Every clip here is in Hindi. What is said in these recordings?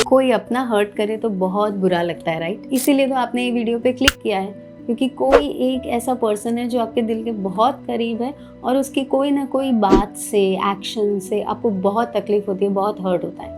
कोई अपना हर्ट करे तो बहुत बुरा लगता है, राइट? इसीलिए तो आपने ये वीडियो पे क्लिक किया है, क्योंकि कोई एक ऐसा पर्सन है जो आपके दिल के बहुत करीब है और उसकी कोई ना कोई बात से, एक्शन से आपको बहुत तकलीफ होती है, बहुत हर्ट होता है।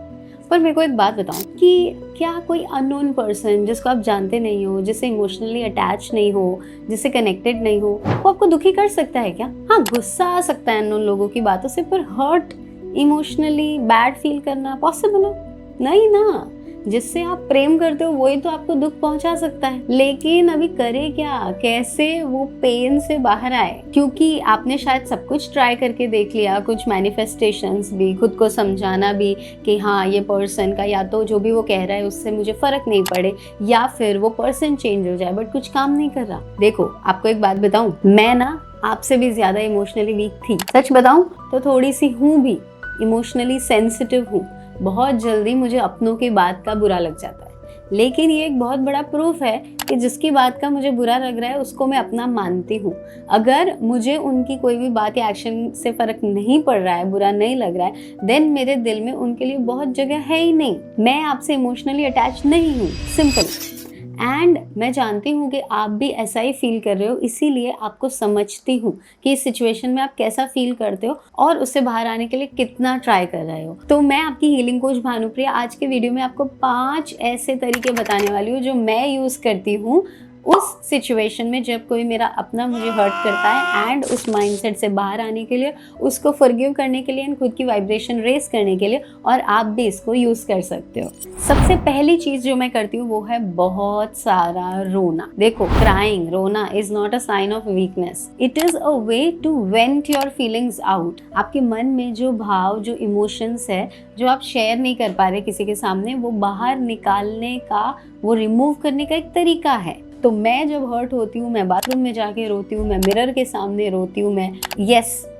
पर मेरे को एक बात बताओ कि क्या कोई अननोन पर्सन जिसको आप जानते नहीं हो, जिससे इमोशनली अटैच नहीं हो, जिससे कनेक्टेड नहीं हो, वो आपको दुखी कर सकता है क्या? हाँ, गुस्सा आ सकता है अननोन लोगों की बातों से, पर हर्ट, इमोशनली बैड फील करना पॉसिबल है? नहीं ना। जिससे आप प्रेम करते हो वही तो आपको दुख पहुंचा सकता है। लेकिन अभी करे क्या, कैसे वो पेन से बाहर आए? क्योंकि आपने शायद सब कुछ ट्राई करके देख लिया, कुछ मैनिफेस्टेशंस भी, खुद को समझाना भी कि हाँ, ये पर्सन का या तो जो भी वो कह रहा है उससे मुझे फर्क नहीं पड़े, या फिर वो पर्सन चेंज हो जाए, बट कुछ काम नहीं कर रहा। देखो, आपको एक बात बताऊं, मैं ना आपसे भी ज्यादा इमोशनली वीक थी। सच बताऊं तो थोड़ी सी हूँ भी, इमोशनली सेंसिटिव हूँ। बहुत जल्दी मुझे अपनों की बात का बुरा लग जाता है। लेकिन ये एक बहुत बड़ा प्रूफ है कि जिसकी बात का मुझे बुरा लग रहा है उसको मैं अपना मानती हूँ। अगर मुझे उनकी कोई भी बात या एक्शन से फर्क नहीं पड़ रहा है, बुरा नहीं लग रहा है, देन मेरे दिल में उनके लिए बहुत जगह है ही नहीं। मैं आपसे इमोशनली अटैच नहीं हूँ, सिंपल। एंड मैं जानती हूँ कि आप भी ऐसा ही फील कर रहे हो, इसीलिए आपको समझती हूँ कि इस सिचुएशन में आप कैसा फील करते हो और उससे बाहर आने के लिए कितना ट्राई कर रहे हो। तो मैं आपकी हीलिंग कोच भानुप्रिया आज के वीडियो में आपको 5 ऐसे तरीके बताने वाली हूँ जो मैं यूज़ करती हूँ उस सिचुएशन में जब कोई मेरा अपना मुझे हर्ट करता है, एंड उस माइंडसेट से बाहर आने के लिए, उसको फॉरगिव करने के लिए, एंड खुद की वाइब्रेशन रेस करने के लिए। और आप भी इसको यूज़ कर सकते हो। सबसे पहली चीज़ जो मैं करती हूँ वो है बहुत सारा रोना। देखो, क्राइंग, रोना is not a sign of weakness, it is a way to vent your feelings out. आपके मन में जो भाव, जो इमोशंस है, जो आप शेयर नहीं कर पा रहे किसी के सामने, वो बाहर निकालने का, वो रिमूव करने का एक तरीका है। तो मैं जब हर्ट होती हूँ, मैं बाथरूम में जाके रोती हूँ, मैं मिरर के सामने रोती हूँ, मैं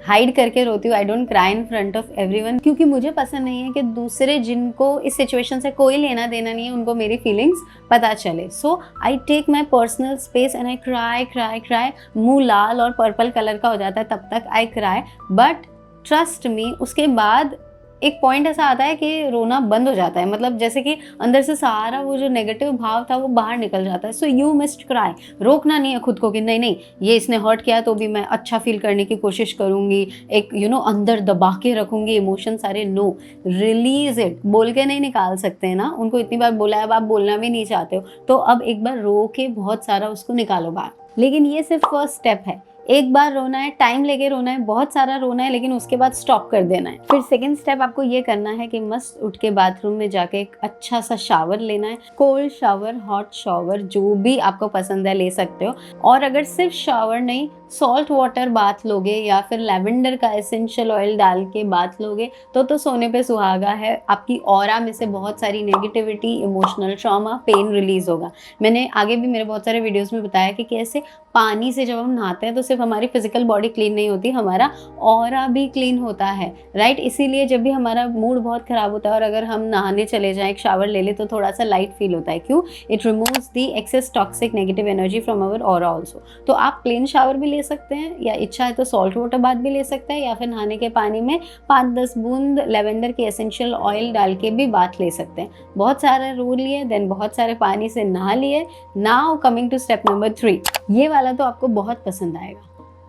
हाइड करके रोती हूँ। I don't cry in front of everyone, क्योंकि मुझे पसंद नहीं है कि दूसरे, जिनको इस सिचुएशन से कोई लेना देना नहीं है, उनको मेरी फीलिंग्स पता चले। So I take my personal space and I cry cry cry. मुंह लाल और पर्पल कलर का हो जाता है तब तक I cry, but trust me, उसके बाद एक पॉइंट ऐसा आता है कि रोना बंद हो जाता है। मतलब जैसे कि अंदर से सारा वो जो नेगेटिव भाव था वो बाहर निकल जाता है। So you must cry. रोकना नहीं है खुद को कि नहीं नहीं, ये इसने हर्ट किया तो भी मैं अच्छा फील करने की कोशिश करूंगी, एक अंदर दबा के रखूंगी इमोशन सारे। No, release it. बोल के नहीं निकाल सकते हैं ना, उनको इतनी बार बोला है, अब आप बोलना भी नहीं चाहते हो, तो अब एक बार रो के बहुत सारा उसको निकालो बाहर। लेकिन ये सिर्फ फर्स्ट स्टेप है। एक बार रोना है, टाइम लेके रोना है, बहुत सारा रोना है, लेकिन उसके बाद स्टॉप कर देना है। फिर सेकंड स्टेप आपको ये करना है कि मस्त उठ के बाथरूम में जाके एक अच्छा सा शावर लेना है। कोल्ड शावर, हॉट शावर, जो भी आपको पसंद है ले सकते हो। और अगर सिर्फ शावर नहीं, सॉल्ट वाटर बाथ लोगे या फिर लैवेंडर का एसेंशियल ऑयल डाल के बाथ लोगे तो सोने पे सुहागा है। आपकी ऑरा में से बहुत सारी negativity, emotional trauma, pain release होगा। मैंने आगे भी मेरे बहुत सारे वीडियोस में बताया कि कैसे पानी से जब हम नहाते हैं तो सिर्फ हमारी फिजिकल बॉडी क्लीन नहीं होती, हमारा ऑरा भी क्लीन होता है, राइट? इसीलिए जब भी हमारा मूड बहुत खराब होता है और अगर हम नहाने चले जाएं, एक शावर ले ले, तो थोड़ा सा लाइट फील होता है। क्यों? It removes the excess toxic negative energy from our aura also. तो आप प्लेन शावर भी ले सकते हैं, या इच्छा है तो सॉल्ट वाटर बाथ भी ले सकते हैं, या फिर नहाने के पानी में 5-10 बूंद लेवेंडर की एसेंशियल ऑयल डाल के भी बाथ ले सकते हैं। बहुत सारा रो लिए, देन बहुत सारे पानी से नहा लिए। Now coming to step number 3, ये वाला तो आपको बहुत पसंद आएगा।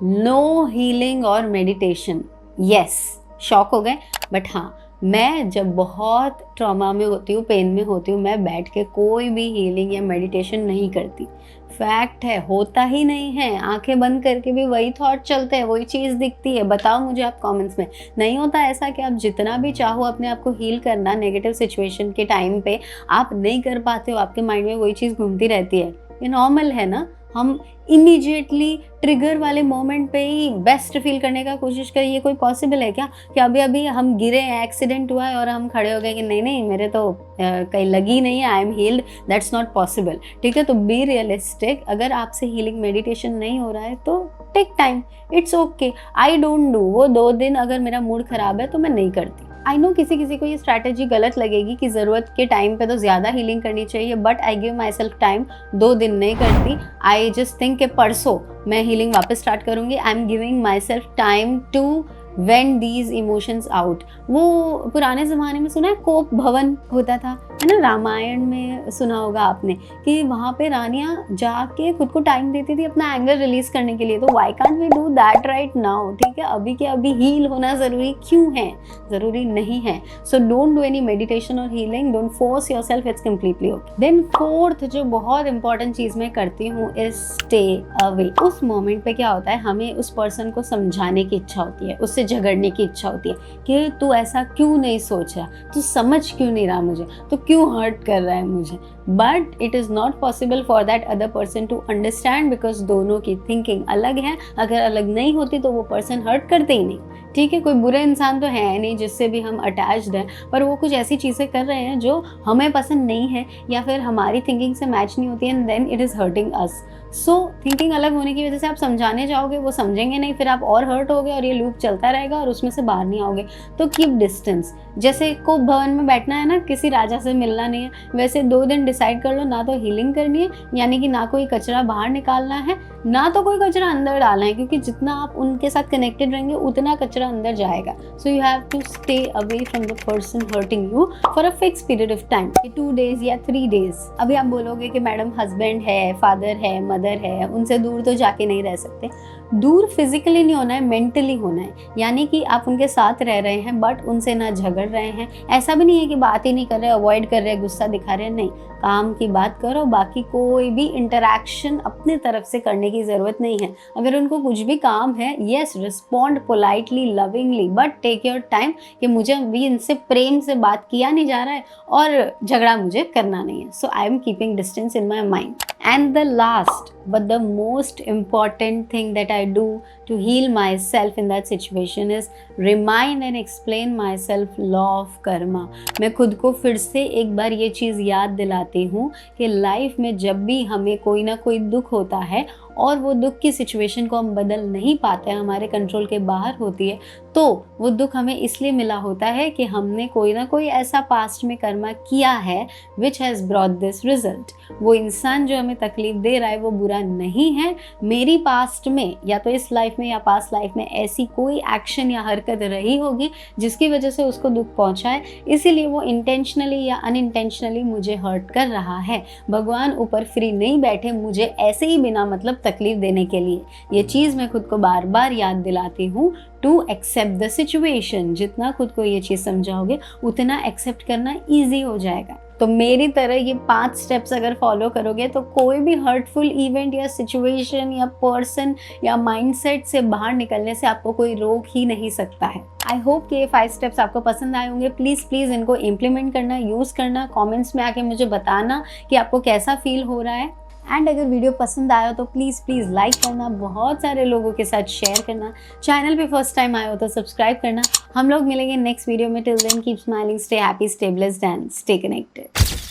नो हीलिंग और मेडिटेशन। यस, शॉक हो गए, बट हाँ, मैं जब बहुत ट्रॉमा में होती हूँ, पेन में होती हूँ, मैं बैठ के कोई भी हीलिंग या मेडिटेशन नहीं करती। फैक्ट है, होता ही नहीं है। आंखें बंद करके भी वही थॉट चलते हैं, वही चीज़ दिखती है। बताओ मुझे आप कमेंट्स में। नहीं होता ऐसा कि आप जितना भी चाहो अपने आप को हील करना, नेगेटिव सिचुएशन के टाइम पे आप नहीं कर पाते हो, आपके माइंड में वही चीज़ घूमती रहती है। ये नॉर्मल है ना। हम इमीडिएटली ट्रिगर वाले मोमेंट पे ही बेस्ट फील करने का कोशिश करें, ये कोई पॉसिबल है क्या? कि अभी अभी हम गिरे, एक्सीडेंट हुआ है और हम खड़े हो गए कि नहीं नहीं, मेरे तो कहीं लगी नहीं है, I am heeled. That's not possible, ठीक है? तो बी रियलिस्टिक। अगर आपसे हीलिंग मेडिटेशन नहीं हो रहा है तो take time, it's okay. I don't do वो 2 दिन। अगर मेरा मूड खराब है तो मैं नहीं करती। आई नो किसी किसी को ये स्ट्रैटेजी गलत लगेगी कि ज़रूरत के टाइम पे तो ज़्यादा हीलिंग करनी चाहिए, but I give my self time. 2 दिन नहीं करती। आई जस्ट थिंक कि परसों मैं हीलिंग वापस स्टार्ट करूँगी। I am giving myself time to vent these emotions out. वो पुराने ज़माने में सुना है, कोप भवन होता था, है ना, रामायण में सुना होगा आपने कि वहाँ पे रानियाँ जाके खुद को टाइम देती थी अपना एंगर रिलीज करने के लिए। तो why can't we do that right now? ठीक है, अभी के अभी हील होना ज़रूरी क्यों है? ज़रूरी नहीं है। So don't do any meditation और healing, don't force yourself, it's completely okay. Then fourth जो बहुत इंपॉर्टेंट चीज़ मैं करती हूँ इज स्टे अवे। उस मोमेंट पे क्या होता है, हमें उस पर्सन को समझाने की इच्छा होती है, उससे झगड़ने की इच्छा होती है कि तू ऐसा क्यों नहीं सोच रहा, तू समझ क्यों नहीं रहा मुझे, तो क्यों हर्ट कर रहा है मुझे। But it is not possible for that other person to understand, because दोनों की थिंकिंग अलग है। अगर अलग नहीं होती तो वो पर्सन हर्ट करते ही नहीं। ठीक है, कोई बुरा इंसान तो है नहीं जिससे भी हम अटैच्ड हैं, पर वो कुछ ऐसी चीज़ें कर रहे हैं जो हमें पसंद नहीं है या फिर हमारी थिंकिंग से मैच नहीं होती है, and then it is hurting us. So thinking अलग होने की वजह से आप समझाने जाओगे, वो समझेंगे नहीं, फिर आप और हर्ट होगे और ये लूप चलता रहेगा और उसमें से बाहर नहीं आओगे। तो कीप डिस्टेंस। जैसे को भवन में बैठना है ना, किसी राजा से मिलना नहीं है, वैसे 2 दिन डिसाइड कर लो, ना तो हीलिंग करनी है, यानी कि ना कोई कचरा बाहर निकालना है, ना तो कोई कचरा अंदर डालना है, क्योंकि जितना आप उनके साथ कनेक्टेड रहेंगे उतना कचरा अंदर जाएगा। So you have to stay away from the person hurting you for a fix period of time, 2 days या 3 डेज। अभी आप बोलोगे कि मैडम हस्बैंड है, फादर है, मदर है, उनसे दूर तो जाके नहीं रह सकते। दूर फिजिकली नहीं होना है, मेंटली होना है, यानी कि आप उनके साथ रह रहे हैं बट उनसे ना झगड़ रहे हैं। ऐसा भी नहीं है कि बात ही नहीं कर रहे, अवॉइड कर रहे, गुस्सा दिखा रहे हैं, नहीं, काम की बात करो, बाकी कोई भी इंटरैक्शन अपने तरफ से करने की ज़रूरत नहीं है। अगर उनको कुछ भी काम है, yes, respond politely, lovingly, but take your time कि मुझे भी इनसे प्रेम से बात किया नहीं जा रहा है और झगड़ा मुझे करना नहीं है। So I am keeping distance in my mind. And the last but the most important thing that I do to heal myself in that situation is remind and explain myself law of karma। मैं खुद को फिर से एक बार ये चीज़ याद दिलाती हूँ कि लाइफ में जब भी हमें कोई ना कोई दुख होता है और वो दुख की सिचुएशन को हम बदल नहीं पाते हैं, हमारे कंट्रोल के बाहर होती है, तो वो दुख हमें इसलिए मिला होता है कि हमने कोई ना कोई ऐसा पास्ट में कर्मा किया है which has brought this result. वो इंसान जो हमें तकलीफ दे रहा है वो बुरा नहीं है। मेरी पास्ट में या तो इस लाइफ में या पास्ट लाइफ में ऐसी कोई एक्शन या हरकत रही होगी जिसकी वजह से उसको दुख पहुंचा है, इसीलिए वो इंटेंशनली या अनइंटेंशनली मुझे हर्ट कर रहा है। भगवान ऊपर फ्री नहीं बैठे मुझे ऐसे ही बिना मतलब तकलीफ देने के लिए। ये चीज़ मैं खुद को बार बार याद दिलाती हूँ टू एक्सेप्ट द सिचुएशन। जितना खुद को ये चीज़ समझाओगे उतना एक्सेप्ट करना ईजी हो जाएगा। तो मेरी तरह ये 5 स्टेप्स अगर फॉलो करोगे तो कोई भी हर्टफुल इवेंट या सिचुएशन या पर्सन या माइंडसेट से बाहर निकलने से आपको कोई रोक ही नहीं सकता है। आई होप कि ये 5 स्टेप्स आपको पसंद आए होंगे। प्लीज़ इनको इम्प्लीमेंट करना, यूज़ करना, कमेंट्स में आके मुझे बताना कि आपको कैसा फील हो रहा है। एंड अगर वीडियो पसंद आया तो प्लीज़ लाइक करना, बहुत सारे लोगों के साथ शेयर करना, चैनल पे फर्स्ट टाइम आए हो तो सब्सक्राइब करना। हम लोग मिलेंगे नेक्स्ट वीडियो में। Till then keep smiling, stay happy, stay blessed and stay connected.